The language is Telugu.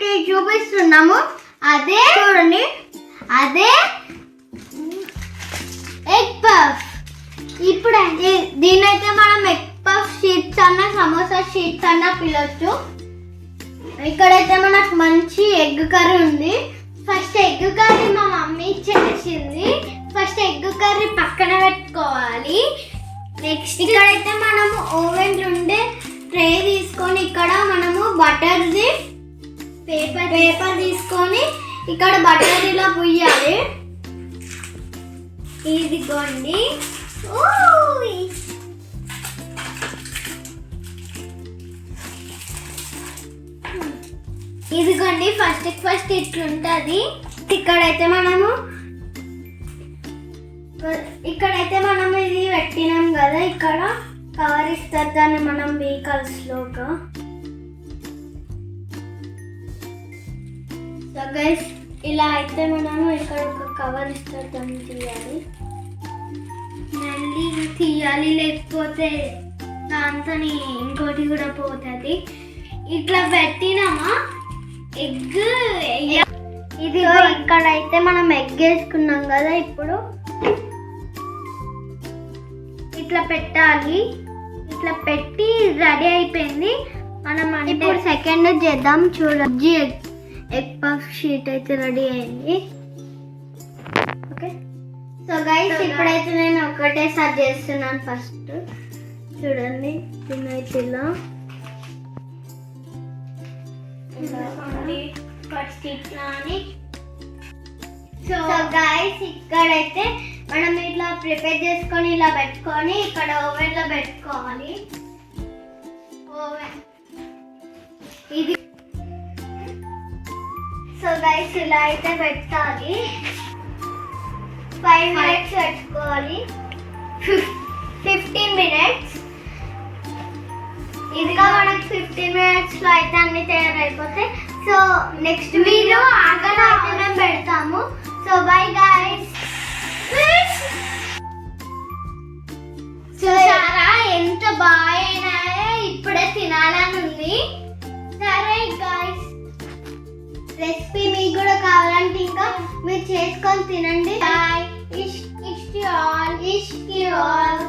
మనకి చూపిస్తున్నాము. అదే చూడండి, అదే ఎగ్ పఫ్. ఇప్పుడు దీనైతే మనం ఎగ్ పఫ్ షీట్స్ అన్న సమోసా షీట్స్ అన్న పిలవచ్చు. ఇక్కడైతే మనకు మంచి ఎగ్ కర్రీ ఉంది. ఫస్ట్ ఎగ్ కర్రీ మా మమ్మీ చేసింది. ఫస్ట్ ఎగ్ కర్రీ పక్కన పెట్టుకోవాలి. నెక్స్ట్ ఇక్కడైతే మనము ఓవెన్ ఉండే ట్రే తీసుకొని ఇక్కడ మనము బటర్ది పేపర్ తీసుకొని ఇక్కడ బటర్ ఇలా పుయ్యాలి. ఇదిగోండి, ఇదిగోండి ఫస్ట్ ఇట్లుంటుంది. ఇక్కడైతే మనము ఇది పెట్టినాం కదా, ఇక్కడ కవర్ ఇస్తారు దాన్ని మనం వీకల్స్లోగా. సో గైస్ ఇలా అయితే మనము ఇక్కడ ఒక కవర్ ఇస్తారు దాన్ని తీయాలి, మళ్ళీ తీయాలి, లేకపోతే దాంతో ఇంకోటి కూడా పోతుంది. ఇట్లా పెట్టినామా ఎగ్. ఇది ఇక్కడైతే మనం ఎగ్ వేసుకున్నాం కదా, ఇప్పుడు ఇట్లా పెట్టాలి. ఇట్లా పెట్టి రెడీ అయిపోయింది. మనం ఇప్పుడు సెకండ్ చేద్దాం. చూడండి, ఎగ్ పఫ్ షీట్ అయితే రెడీ అయింది. ఓకే, సో గైస్ ఇప్పుడైతే నేను ఒకటేసారి చేస్తున్నాను. ఫస్ట్ చూడండి, దీనైతే ఇలా ఫస్ట్ ఇట్లా అని. సో గైస్ ఇక్కడైతే మనం ఇట్లా ప్రిపేర్ చేసుకొని ఇలా పెట్టుకొని ఇక్కడ ఓవెన్ లో పెట్టుకోవాలి. ఓవెన్ ఇది. సో గైస్ ఇలా అయితే పెట్టాలి. 5 minutes పెట్టుకోవాలి, 15 minutes. ఇదిగా మనకి 15 minutes లో అయితే అన్ని తయారైపోతాయి. సో నెక్స్ట్ వీడియో ఆగలో అయితే మేము పెడతాము. So bye guys. చూసారా ఎంత బాగా, ఇప్పుడే తినాలని ఉంది. సరే గైస్, రెసిపీ మీకు కూడా కావాలంటే ఇంకా మీరు చేసుకొని తినండి. బాయ్. ఇష్కి ఆల్.